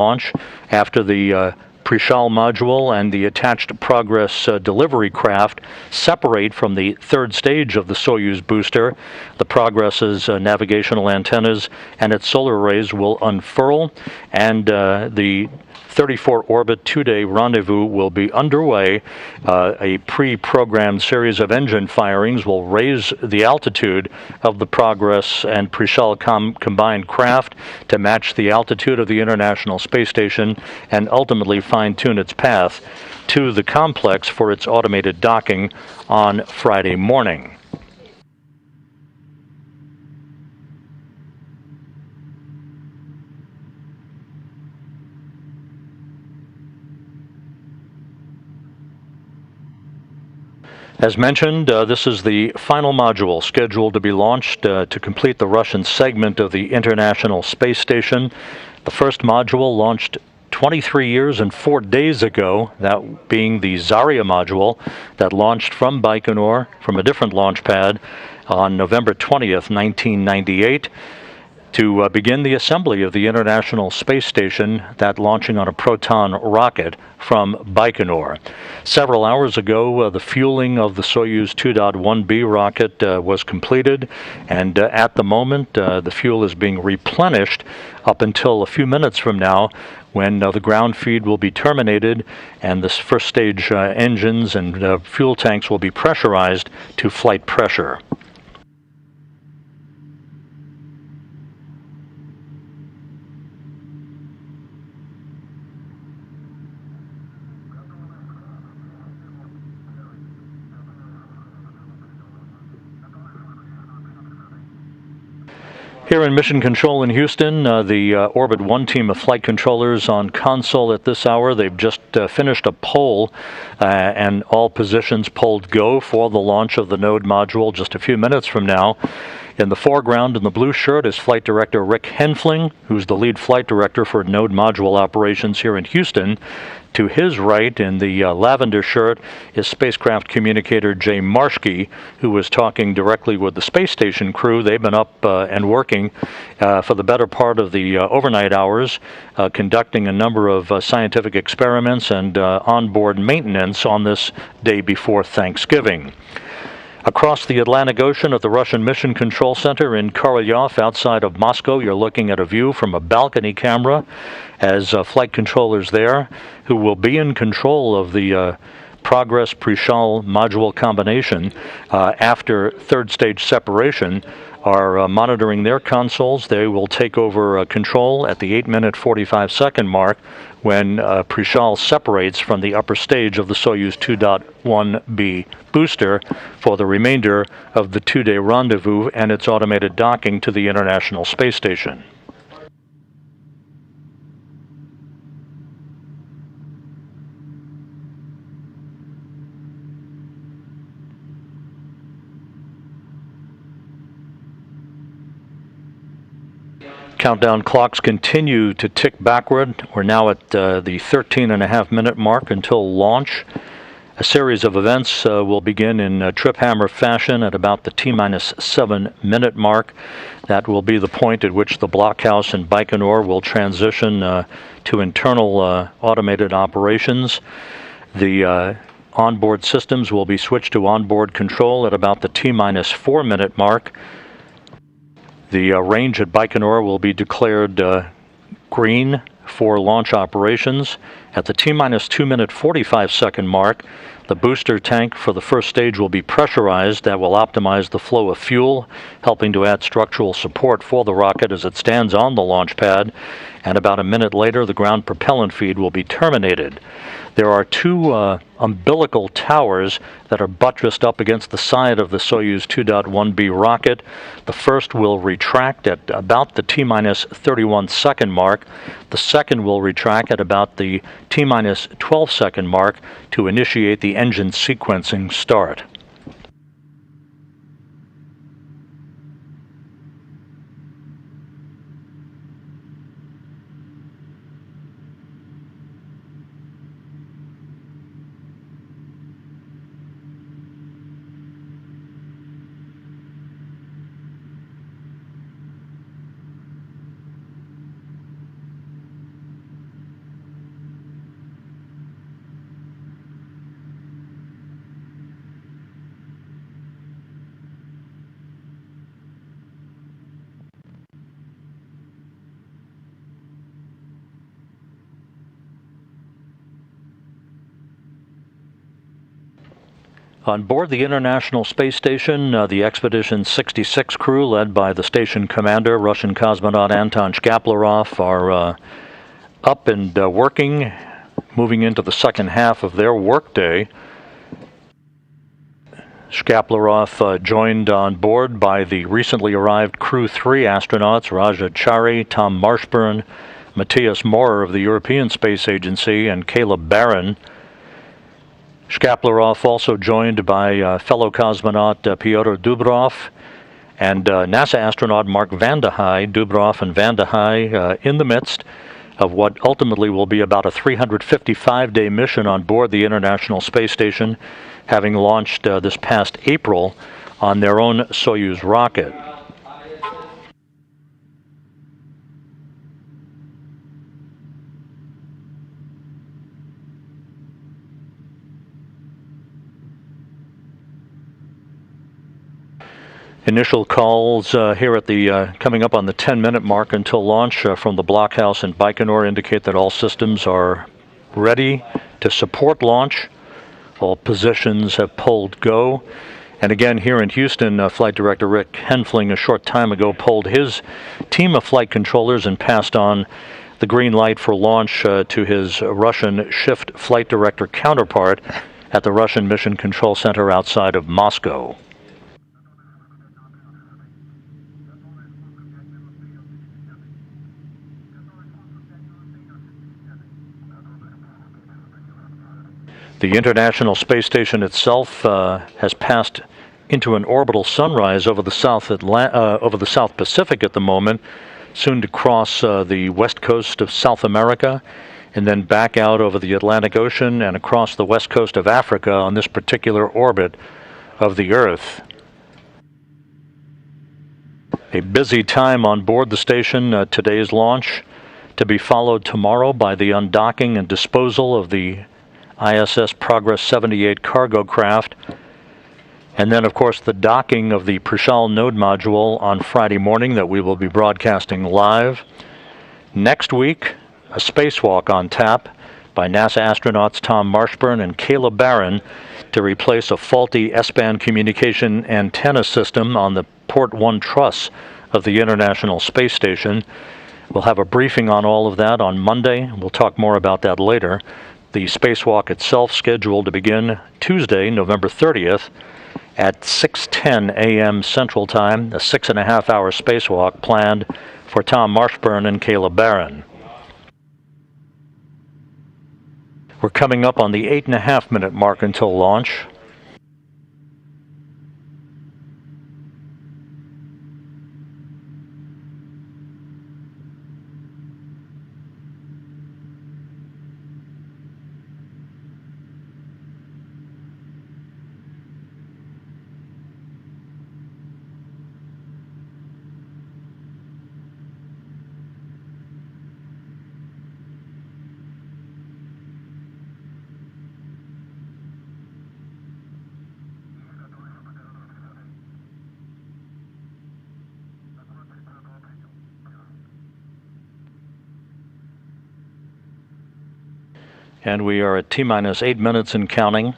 launch after the Prichal module and the attached Progress delivery craft separate from the third stage of the Soyuz booster. The Progress's navigational antennas and its solar arrays will unfurl, and the 34-orbit two-day rendezvous will be underway. A pre-programmed series of engine firings will raise the altitude of the Progress and Prichal combined craft to match the altitude of the International Space Station and ultimately fine-tune its path to the complex for its automated docking on Friday morning. As mentioned, this is the final module scheduled to be launched to complete the Russian segment of the International Space Station. The first module launched 23 years and 4 days ago, that being the Zarya module that launched from Baikonur from a different launch pad on November 20th, 1998. To begin the assembly of the International Space Station, that launching on a Proton rocket from Baikonur. Several hours ago, the fueling of the Soyuz 2.1B rocket was completed, and at the moment, the fuel is being replenished up until a few minutes from now, when the ground feed will be terminated and the first stage engines and fuel tanks will be pressurized to flight pressure. Here in Mission Control in Houston, the Orbit 1 team of flight controllers on console at this hour. They've just finished a poll, and all positions polled go for the launch of the Node module just a few minutes from now. In the foreground, in the blue shirt, is Flight Director Rick Henfling, who's the lead flight director for Node module operations here in Houston. To his right, in the lavender shirt, is spacecraft communicator Jay Marshke, who was talking directly with the space station crew. They've been up and working for the better part of the overnight hours, conducting a number of scientific experiments and onboard maintenance on this day before Thanksgiving. Across the Atlantic Ocean at the Russian Mission Control Center in Korolyov outside of Moscow, you're looking at a view from a balcony camera as flight controllers there, who will be in control of the Progress Prichal module combination after third stage separation, are monitoring their consoles. They will take over control at the 8-minute 45-second mark when Prichal separates from the upper stage of the Soyuz 2.1B booster for the remainder of the two-day rendezvous and its automated docking to the International Space Station. Countdown clocks continue to tick backward. We're now at the 13.5-minute mark until launch. A series of events will begin in trip hammer fashion at about the T-minus 7-minute mark. That will be the point at which the blockhouse in Baikonur will transition to internal automated operations. The onboard systems will be switched to onboard control at about the T-minus 4-minute mark. The range at Baikonur will be declared green for launch operations. At the T-minus 2-minute 45-second mark, the booster tank for the first stage will be pressurized. That will optimize the flow of fuel, helping to add structural support for the rocket as it stands on the launch pad. And about a minute later, the ground propellant feed will be terminated. There are two umbilical towers that are buttressed up against the side of the Soyuz 2.1B rocket. The first will retract at about the T-minus 31-second mark. The second will retract at about the T-minus 12-second mark to initiate the engine sequencing start. On board the International Space Station, the Expedition 66 crew, led by the station commander, Russian cosmonaut Anton Shkaplerov, are up and working, moving into the second half of their workday. Shkaplerov joined on board by the recently arrived Crew 3 astronauts, Raja Chari, Tom Marshburn, Matthias Maurer of the European Space Agency, and Caleb Barron. Shkaplerov also joined by fellow cosmonaut Pyotr Dubrov and NASA astronaut Mark Vande Hei. Dubrov and Vande Hei in the midst of what ultimately will be about a 355-day mission on board the International Space Station, having launched this past April on their own Soyuz rocket. Initial calls here at the coming up on the 10-minute mark until launch from the blockhouse in Baikonur indicate that all systems are ready to support launch. All positions have pulled go. And again, here in Houston, Flight Director Rick Henfling a short time ago pulled his team of flight controllers and passed on the green light for launch to his Russian shift flight director counterpart at the Russian Mission Control Center outside of Moscow. The International Space Station itself has passed into an orbital sunrise over the South Pacific at the moment, soon to cross the west coast of South America, and then back out over the Atlantic Ocean and across the west coast of Africa on this particular orbit of the Earth. A busy time on board the station, today's launch, to be followed tomorrow by the undocking and disposal of the ISS Progress 78 cargo craft, and then of course the docking of the Prichal node module on Friday morning that we will be broadcasting live. Next week, a spacewalk on tap by NASA astronauts Tom Marshburn and Caleb Barron to replace a faulty S-band communication antenna system on the Port 1 truss of the International Space Station. We'll have a briefing on all of that on Monday. We'll talk more about that later. The spacewalk itself scheduled to begin Tuesday, November 30th at 6:10 a.m. Central Time, a 6.5-hour spacewalk planned for Tom Marshburn and Caleb Barron. We're coming up on the 8.5-minute mark until launch. And we are at T-minus 8 minutes and counting.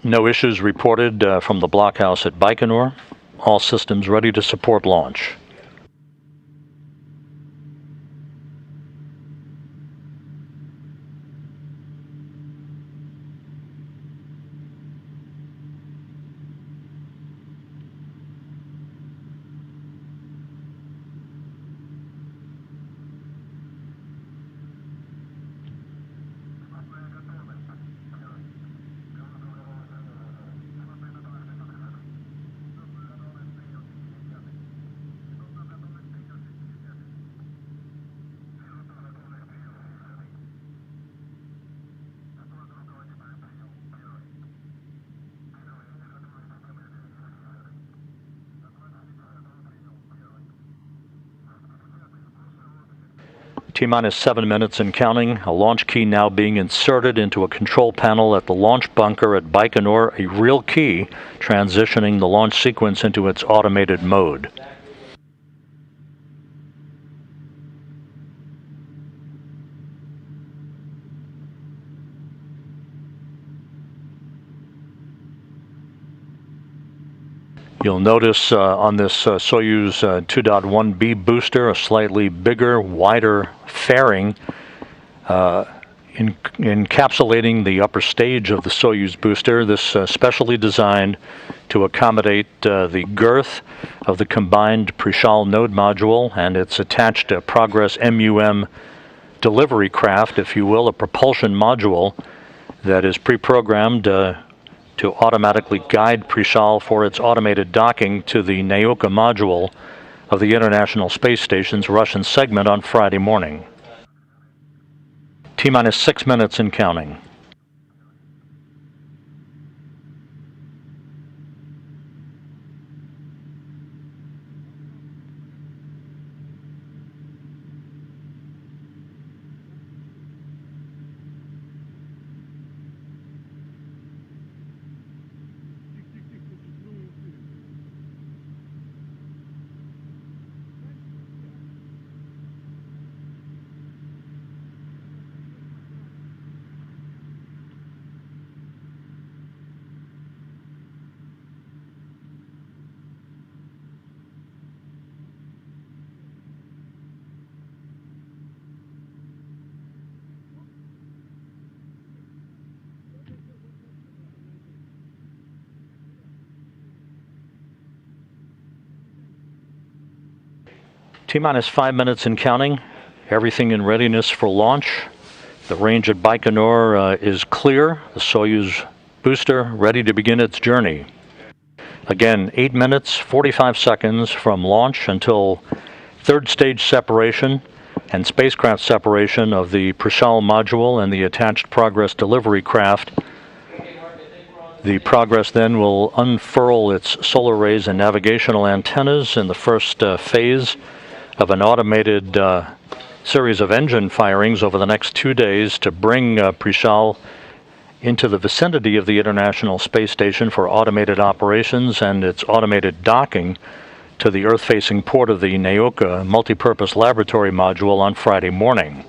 No issues reported from the blockhouse at Baikonur. All systems ready to support launch. T-minus 7 minutes and counting. A launch key now being inserted into a control panel at the launch bunker at Baikonur, a real key transitioning the launch sequence into its automated mode. You'll notice on this Soyuz 2.1B booster a slightly bigger, wider fairing encapsulating the upper stage of the Soyuz booster. This specially designed to accommodate the girth of the combined Prichal node module and its attached Progress MUM delivery craft, if you will, a propulsion module that is pre-programmed to automatically guide Prichal for its automated docking to the Naoka module of the International Space Station's Russian segment on Friday morning. T-minus 6 minutes and counting. T-minus 5 minutes and counting. Everything in readiness for launch. The range at Baikonur is clear. The Soyuz booster ready to begin its journey. Again, 8 minutes, 45 seconds from launch until third stage separation and spacecraft separation of the Prichal module and the attached Progress delivery craft. The Progress then will unfurl its solar rays and navigational antennas in the first phase of an automated series of engine firings over the next 2 days to bring Prichal into the vicinity of the International Space Station for automated operations and its automated docking to the Earth-facing port of the Naoka multipurpose laboratory module on Friday morning.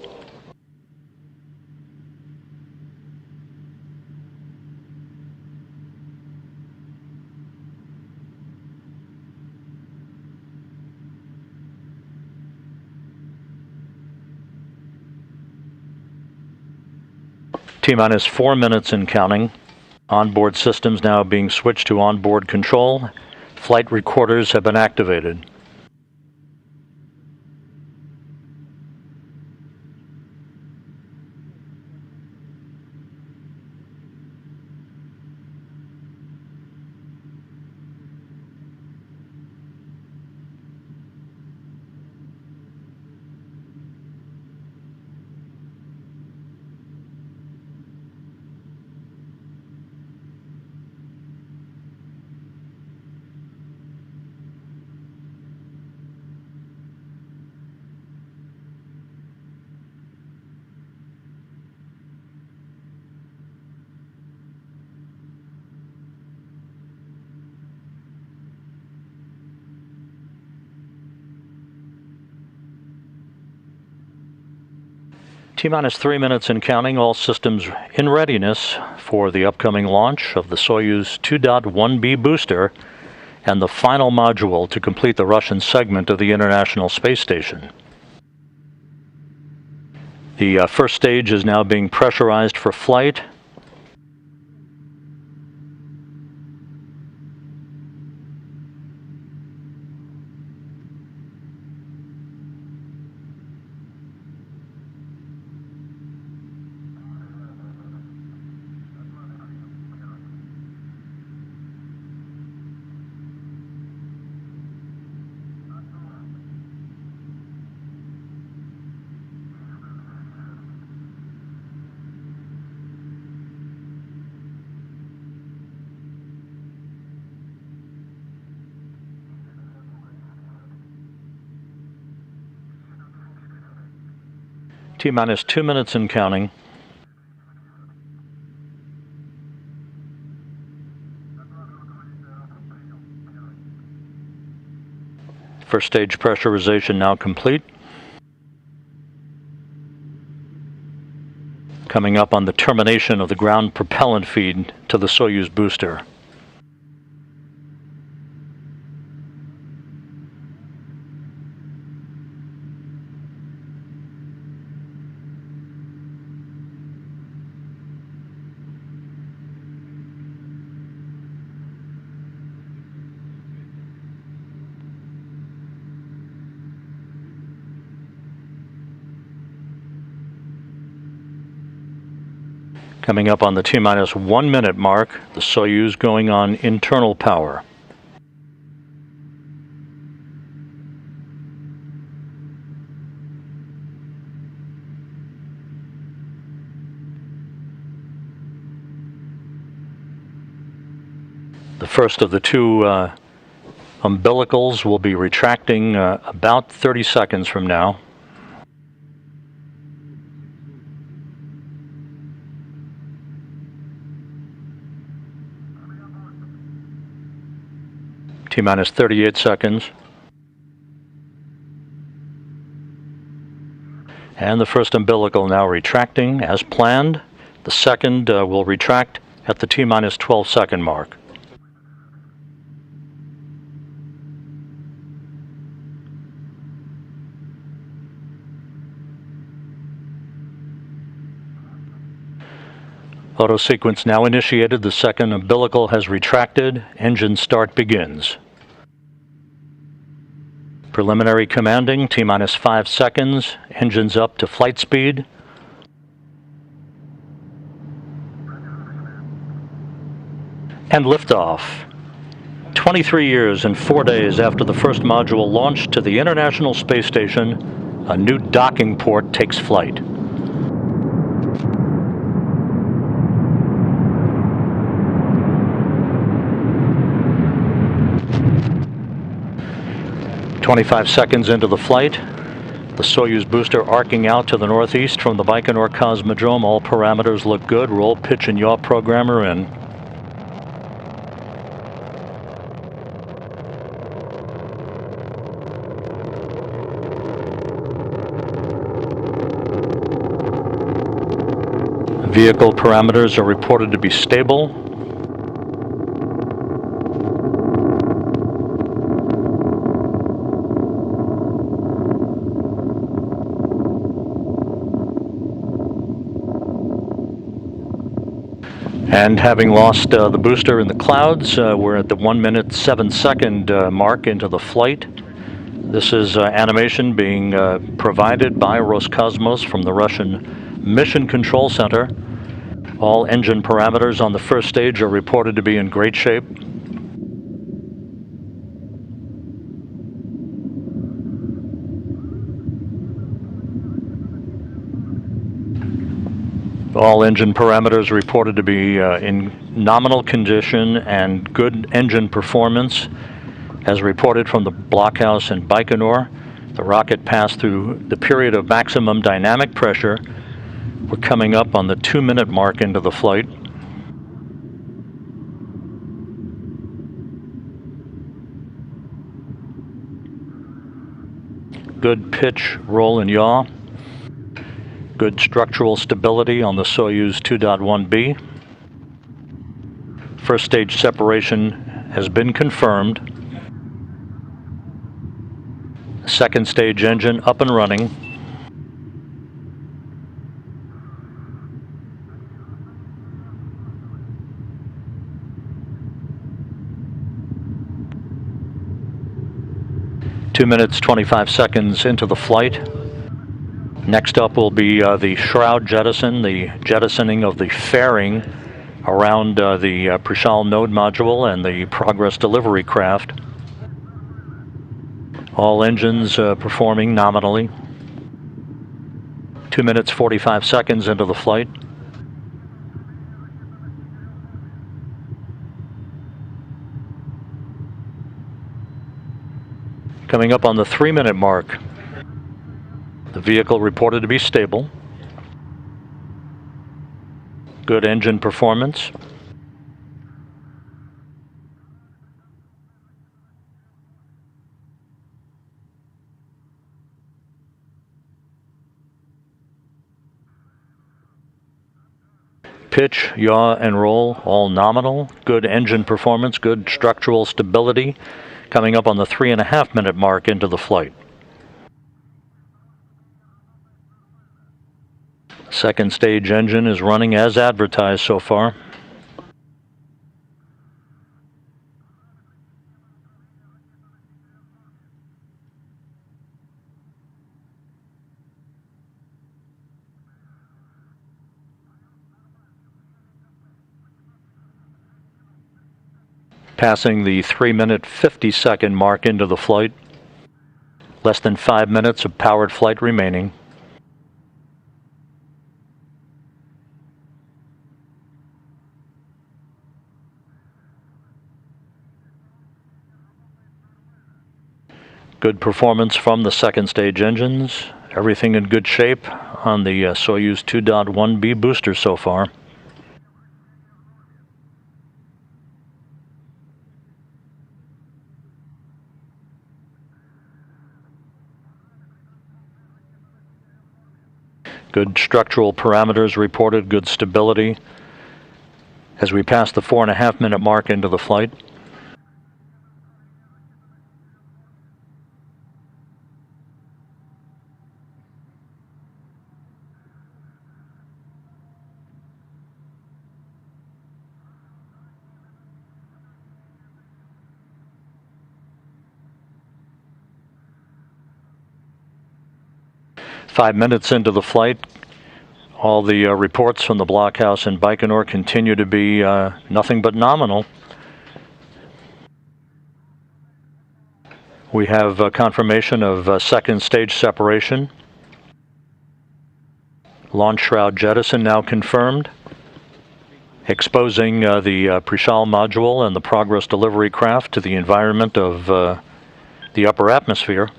T-minus 4 minutes and counting. Onboard systems now being switched to onboard control. Flight recorders have been activated. T-minus 3 minutes and counting, all systems in readiness for the upcoming launch of the Soyuz 2.1B booster and the final module to complete the Russian segment of the International Space Station. The first stage is now being pressurized for flight. T-minus 2 minutes and counting. First stage pressurization now complete. Coming up on the termination of the ground propellant feed to the Soyuz booster. Coming up on the T-minus 1 minute mark, the Soyuz going on internal power. The first of the two umbilicals will be retracting about 30 seconds from now. T-minus 38 seconds. And the first umbilical now retracting as planned. The second will retract at the T-minus 12 second mark. Auto sequence now initiated. The second umbilical has retracted. Engine start begins. Preliminary commanding, T-minus 5 seconds. Engines up to flight speed. And liftoff. 23 years and 4 days after the first module launched to the International Space Station, a new docking port takes flight. "25 seconds into the flight, the Soyuz booster arcing out to the northeast from the Baikonur Cosmodrome. All parameters look good. Roll, pitch, and yaw programmer in. Vehicle parameters are reported to be stable. And having lost the booster in the clouds, we're at the 1 minute 7 second mark into the flight. This is animation being provided by Roscosmos from the Russian Mission Control Center. All engine parameters on the first stage are reported to be in great shape. All engine parameters reported to be in nominal condition and good engine performance. As reported from the blockhouse in Baikonur, the rocket passed through the period of maximum dynamic pressure. We're coming up on the 2 minute mark into the flight. Good pitch, roll, and yaw. Good structural stability on the Soyuz 2.1B. First stage separation has been confirmed. Second stage engine up and running. Two minutes, 25 seconds into the flight. Next up will be the shroud jettison, the jettisoning of the fairing around the Prichal node module and the Progress delivery craft. All engines performing nominally. 2 minutes, 45 seconds into the flight. Coming up on the 3 minute mark. The vehicle reported to be stable. Good engine performance. Pitch, yaw, and roll, all nominal. Good engine performance, good structural stability. Coming up on the 3.5 minute mark into the flight. Second stage engine is running as advertised so far. Passing the 3-minute 50-second mark into the flight. Less than 5 minutes of powered flight remaining. Good performance from the second stage engines. Everything in good shape on the Soyuz 2.1B booster so far. Good structural parameters reported, good stability as we pass the 4.5-minute mark into the flight. Five minutes into the flight, all the reports from the blockhouse in Baikonur continue to be nothing but nominal. We have confirmation of second stage separation. Launch shroud jettison now confirmed, exposing the Prichal module and the Progress delivery craft to the environment of the upper atmosphere.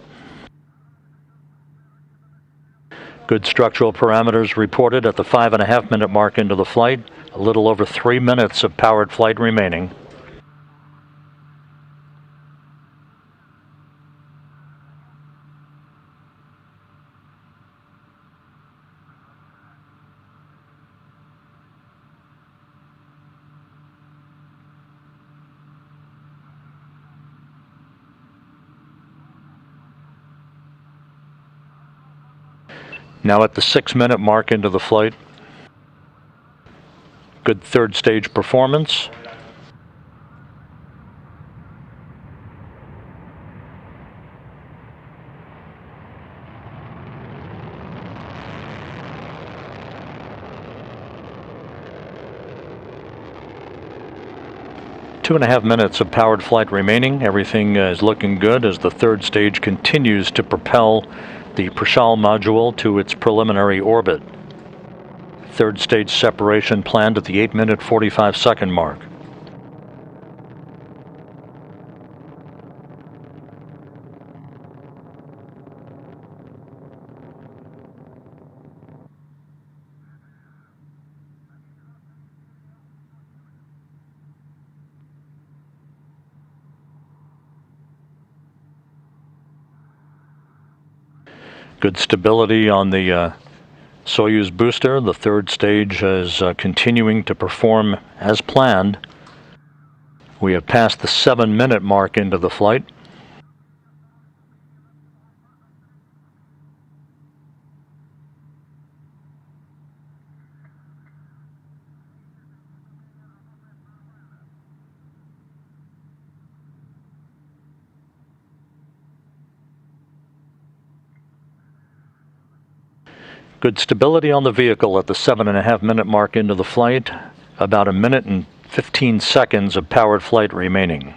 Good structural parameters reported at the 5.5-minute mark into the flight. A little over 3 minutes of powered flight remaining. Now at the 6-minute mark into the flight. Good third stage performance. Two and a half minutes of powered flight remaining. Everything is looking good as the third stage continues to propel the Prichal module to its preliminary orbit. Third stage separation planned at the 8-minute 45-second mark. Good stability on the Soyuz booster. The third stage is continuing to perform as planned. We have passed the 7-minute mark into the flight. Good stability on the vehicle at the 7.5-minute mark into the flight. About 1 minute and 15 seconds of powered flight remaining.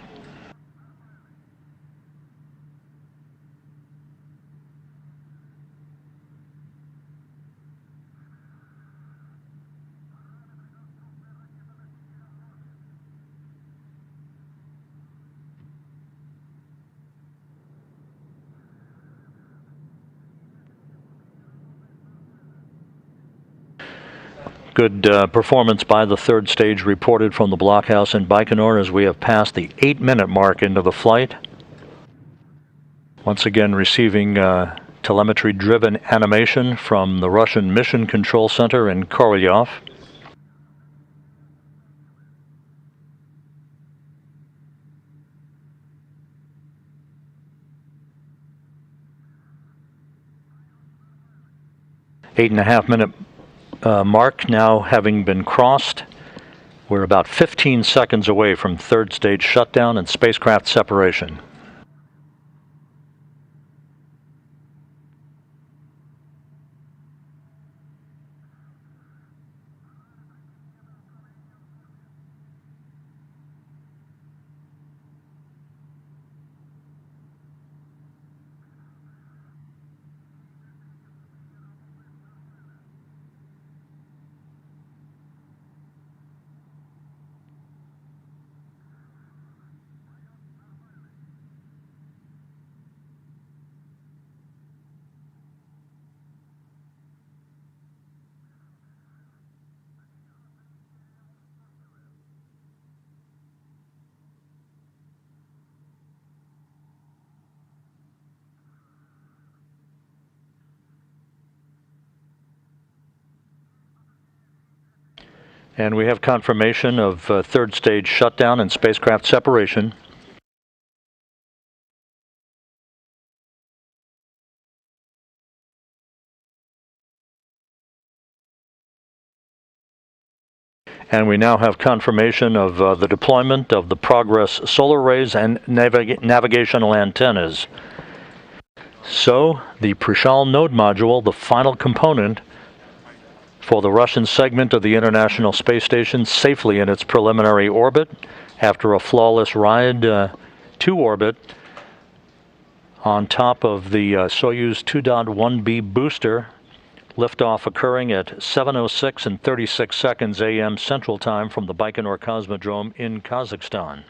Good performance by the third stage reported from the blockhouse in Baikonur as we have passed the 8-minute mark into the flight. Once again receiving telemetry-driven animation from the Russian Mission Control Center in Korolyov. Eight-and-a-half-minute mark now having been crossed. We're about 15 seconds away from third stage shutdown and spacecraft separation. And we have confirmation of third stage shutdown and spacecraft separation. And we now have confirmation of the deployment of the Progress solar arrays and navigational antennas. So, the Prichal node module, the final component for the Russian segment of the International Space Station, safely in its preliminary orbit after a flawless ride to orbit on top of the Soyuz 2.1B booster. Liftoff occurring at 7:06 and 36 seconds a.m. Central Time from the Baikonur Cosmodrome in Kazakhstan.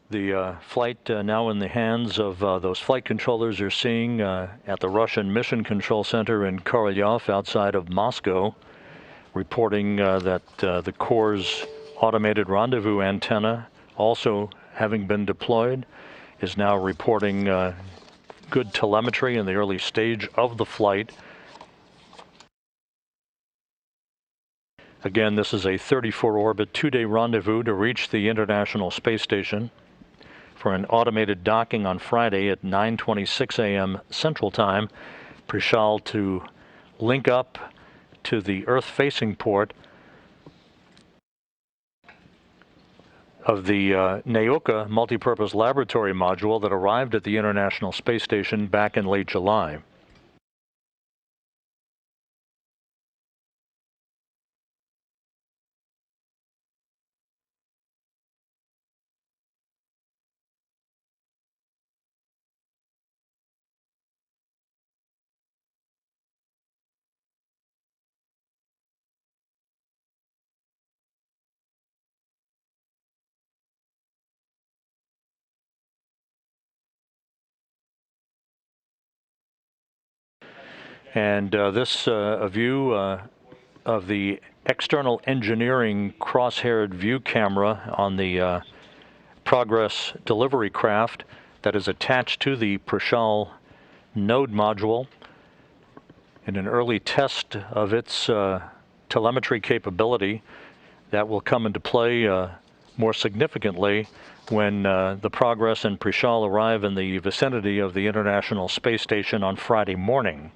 The flight now in the hands of those flight controllers you're seeing at the Russian Mission Control Center in Korolyov outside of Moscow, reporting that the Corps' automated rendezvous antenna, also having been deployed, is now reporting good telemetry in the early stage of the flight. Again, this is a 34-orbit, 2-day rendezvous to reach the International Space Station for an automated docking on Friday at 9:26 a.m. Central Time. Prichal to link up to the Earth-facing port of the Nauka multipurpose laboratory module that arrived at the International Space Station back in late July. And this a view of the external engineering cross-haired view camera on the Progress delivery craft that is attached to the Prichal node module in an early test of its telemetry capability that will come into play more significantly when the Progress and Prichal arrive in the vicinity of the International Space Station on Friday morning.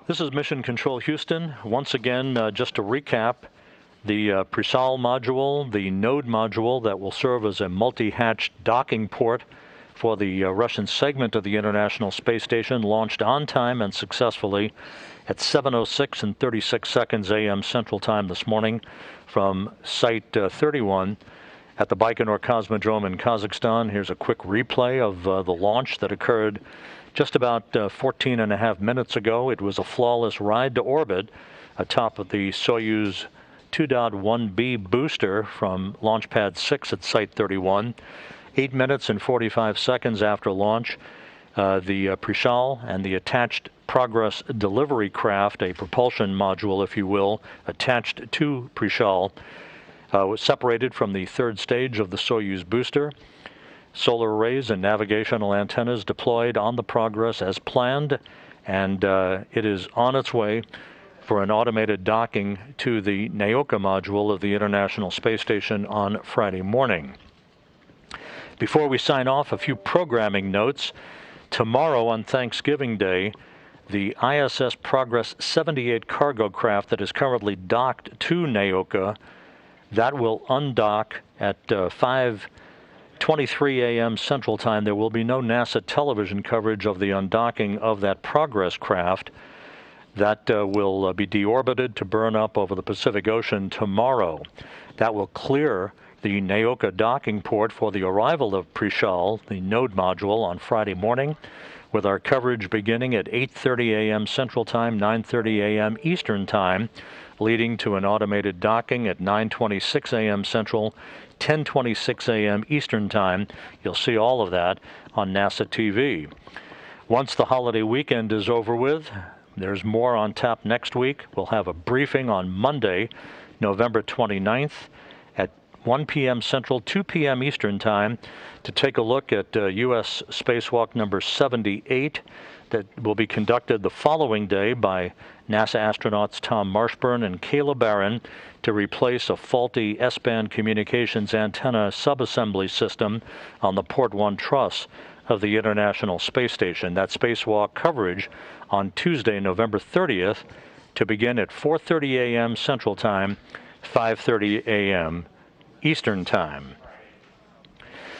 This is Mission Control Houston. Once again, just to recap, the Prichal module, the node module that will serve as a multi-hatch docking port for the Russian segment of the International Space Station, launched on time and successfully at 7:06 and 36 seconds a.m. Central Time this morning from Site 31 at the Baikonur Cosmodrome in Kazakhstan. Here's a quick replay of the launch that occurred Just about 14 and a half minutes ago, it was a flawless ride to orbit atop of the Soyuz 2.1B booster from Launch Pad 6 at Site 31. 8 minutes and 45 seconds after launch, the Prichal and the attached Progress delivery craft, a propulsion module, if you will, attached to Prichal, was separated from the third stage of the Soyuz booster. Solar arrays and navigational antennas deployed on the Progress as planned, and it is on its way for an automated docking to the Naoka module of the International Space Station on Friday morning. Before we sign off, a few programming notes. Tomorrow on Thanksgiving Day, the ISS Progress 78 cargo craft that is currently docked to Naoka, that will undock at 5:23 a.m. Central Time. There will be no NASA television coverage of the undocking of that Progress craft. That will be deorbited to burn up over the Pacific Ocean tomorrow. That will clear the Naoka docking port for the arrival of Prichal, the node module, on Friday morning, with our coverage beginning at 8:30 a.m. Central Time, 9:30 a.m. Eastern Time, leading to an automated docking at 9:26 a.m. Central, 10:26 a.m. Eastern Time. You'll see all of that on NASA TV. Once the holiday weekend is over with, there's more on tap next week. We'll have a briefing on Monday, November 29th at 1 p.m. Central, 2 p.m. Eastern Time to take a look at U.S. spacewalk number 78 that will be conducted the following day by NASA astronauts Tom Marshburn and Kayla Barron to replace a faulty S-band communications antenna subassembly system on the Port 1 truss of the International Space Station. That spacewalk coverage on Tuesday, November 30th, to begin at 4:30 a.m. Central Time, 5:30 a.m. Eastern Time.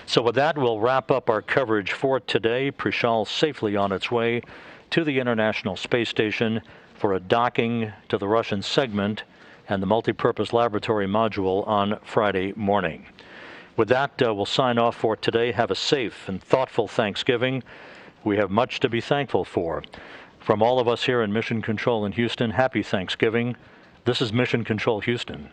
So with that, we'll wrap up our coverage for today. Prichal safely on its way to the International Space Station for a docking to the Russian segment and the multipurpose laboratory module on Friday morning. With that, we'll sign off for today. Have a safe and thoughtful Thanksgiving. We have much to be thankful for. From all of us here in Mission Control in Houston, happy Thanksgiving. This is Mission Control Houston.